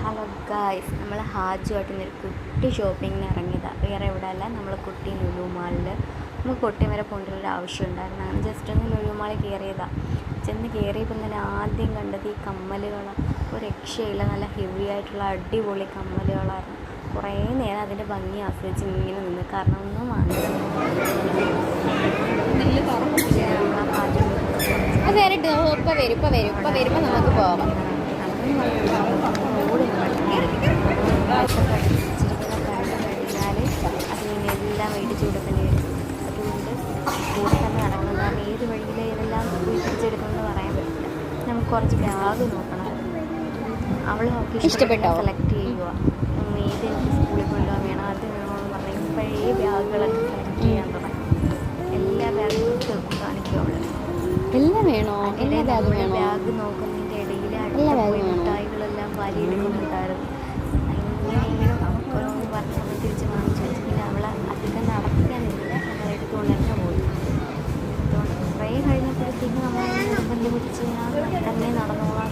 Hello guys, നമ്മൾ ഹാജുമായിട്ടൊരു കുട്ടി ഷോപ്പിങ്ങിന് ഇറങ്ങിയതാണ്. വേറെ എവിടെ അല്ല, നമ്മൾ കുട്ടി ലുലു മാളിൽ നമുക്ക് കൊട്ടി വരെ പോകേണ്ടൊരു ആവശ്യം ഉണ്ടായിരുന്നു. അങ്ങനെ ജസ്റ്റ് ഒന്ന് ലുലു മാളിൽ കയറിയതാണ്. ചെന്ന് കയറിയപ്പോൾ തന്നെ ആദ്യം കണ്ടത് ഈ കമ്മലുകൾ. ഒരു രക്ഷയില്ല, നല്ല ഹെവി ആയിട്ടുള്ള അടിപൊളി കമ്മലുകളായിരുന്നു. കുറേ നേരം അതിൻ്റെ ഭംഗി ആസ്വദിച്ച് ഇങ്ങനെ നിന്ന്, കാരണം ഒന്നും വാങ്ങിച്ചു ഇപ്പം വരുമ്പോൾ നമുക്ക് പോകാം. അതിനെല്ലാം മേടിച്ച് കൊടുക്കേണ്ടി വരും. അതുകൊണ്ട് കൂടെ തന്നെ നടക്കണം. കാരണം ഏത് വഴിയിൽ ഇതെല്ലാം പോയി തിരിച്ചെടുക്കണമെന്ന് പറയാൻ പറ്റില്ല. നമുക്ക് കുറച്ച് ബാഗ് നോക്കണം. അവൾ ഇഷ്ടപ്പെട്ടോ സെലക്ട് ചെയ്യുക, ഏത് എനിക്ക് സ്കൂളിൽ കൊണ്ടുപോകാൻ വേണം, അത് വേണമെന്ന് പറഞ്ഞാൽ ഇപ്പോഴേ ബാഗുകളൊക്കെ സെലക്ട് ചെയ്യാൻ തുടങ്ങി. എല്ലാ ബാഗും കാണിക്കും അവൾ. എല്ലാം വേണോ? എല്ലാ ബാഗ് വേണോ? ബാഗ് നോക്കുന്നതിൻ്റെ ഇടയിൽ അടുത്ത മിഠായികളെല്ലാം വലിയെടുക്കുന്നുണ്ടായിരുന്നു. എങ്ങനെയെങ്കിലും ഓരോന്ന് പറഞ്ഞ് നമ്മൾ തിരിച്ച് വാങ്ങിച്ചു വെച്ചു. പിന്നെ അവളെ അധികം നടക്കാനില്ല, നമ്മളെടുത്തുകൊണ്ട് തന്നെ പോയി. അതുകൊണ്ട് കുറേ കഴിഞ്ഞപ്പോഴത്തേക്ക് നമ്മൾ നിർബന്ധം പിടിച്ച് ഞാൻ തന്നെ നടന്നോളാം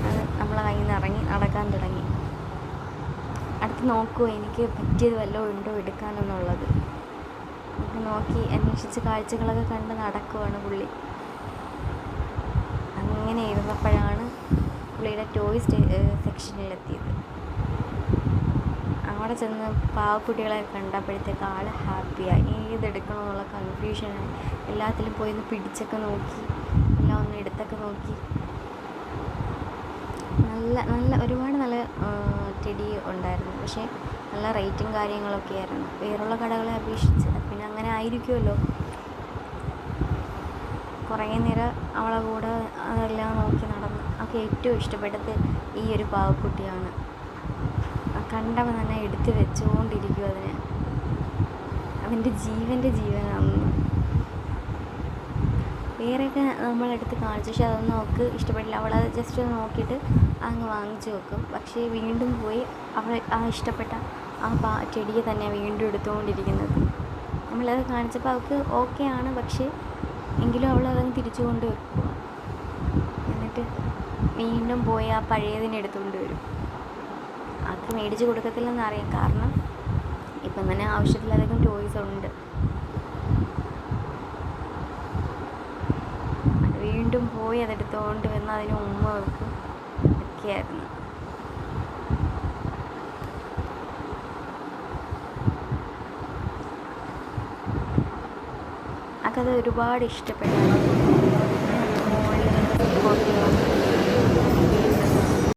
അത് നമ്മളെ കയ്യിൽ നിന്ന് ഇറങ്ങി നടക്കാൻ തുടങ്ങി. അടുത്ത് നോക്കുമോ എനിക്ക് പറ്റിയത് വല്ലതും ഉണ്ടോ എടുക്കാനെന്നുള്ളത്. നോക്കി അന്വേഷിച്ച് കാഴ്ചകളൊക്കെ കണ്ട് നടക്കുവാണ് പുള്ളി. അങ്ങനെ ഇരുന്നപ്പോഴാണ് പുള്ളിയുടെ ടോയ് സെക്ഷനിലെത്തിയത്. അവിടെ ചെന്ന് പാവക്കുട്ടികളെ കണ്ടപ്പോഴത്തേക്ക് ആൾ ഹാപ്പിയായി. ഏതെടുക്കണമെന്നുള്ള കൺഫ്യൂഷനായി. എല്ലാത്തിലും പോയി ഒന്ന് പിടിച്ചൊക്കെ നോക്കി, എല്ലാം ഒന്ന് എടുത്തൊക്കെ നോക്കി. നല്ല ഒരുപാട് നല്ല ടെഡി ഉണ്ടായിരുന്നു. പക്ഷേ നല്ല റേറ്റും കാര്യങ്ങളൊക്കെ ആയിരുന്നു വേറുള്ള കടകളെ അപേക്ഷിച്ച്. പിന്നെ അങ്ങനെ ആയിരിക്കുമല്ലോ. കുറേ നേരം അവളെ കൂടെ അതെല്ലാം നോക്കി നടന്നു. അവൾക്ക് ഏറ്റവും ഇഷ്ടപ്പെട്ടത് ഈ ഒരു പാവക്കുട്ടിയാണ്. കണ്ടവൻ തന്നെ എടുത്ത് വെച്ചുകൊണ്ടിരിക്കും അതിനെ. അവൻ്റെ ജീവനാണ്. വേറെയൊക്കെ നമ്മളെടുത്ത് കാണിച്ചു, പക്ഷെ അതൊന്നും അവൾക്ക് ഇഷ്ടപ്പെട്ടില്ല. അവളത് ജസ്റ്റ് ഒന്ന് നോക്കിയിട്ട് അങ്ങ് വാങ്ങിച്ചു വെക്കും. പക്ഷേ വീണ്ടും പോയി അവൾ ആ ഇഷ്ടപ്പെട്ട ആ ചെടിയെ തന്നെ വീണ്ടും എടുത്തുകൊണ്ടിരിക്കുന്നത്. നമ്മളത് കാണിച്ചപ്പോൾ അവൾക്ക് ഓക്കെ ആണ്, പക്ഷേ എങ്കിലും അവൾ അതങ്ങ് തിരിച്ചു കൊണ്ട് വെക്കുക. എന്നിട്ട് വീണ്ടും പോയി ആ പഴയതിനെ എടുത്തുകൊണ്ട് വരും. അത് മേടിച്ച് കൊടുക്കത്തില്ലെന്ന് അറിയാം, കാരണം ഇപ്പം തന്നെ ആവശ്യത്തിലധികം ടോയ്സ് ഉണ്ട്. വീണ്ടും പോയി അതെടുത്തുകൊണ്ട് വന്ന് അതിന് ഉമ്മ വെക്കും ഒക്കെയായിരുന്നു. അത് ഒരുപാട് ഇഷ്ടപ്പെട്ടു.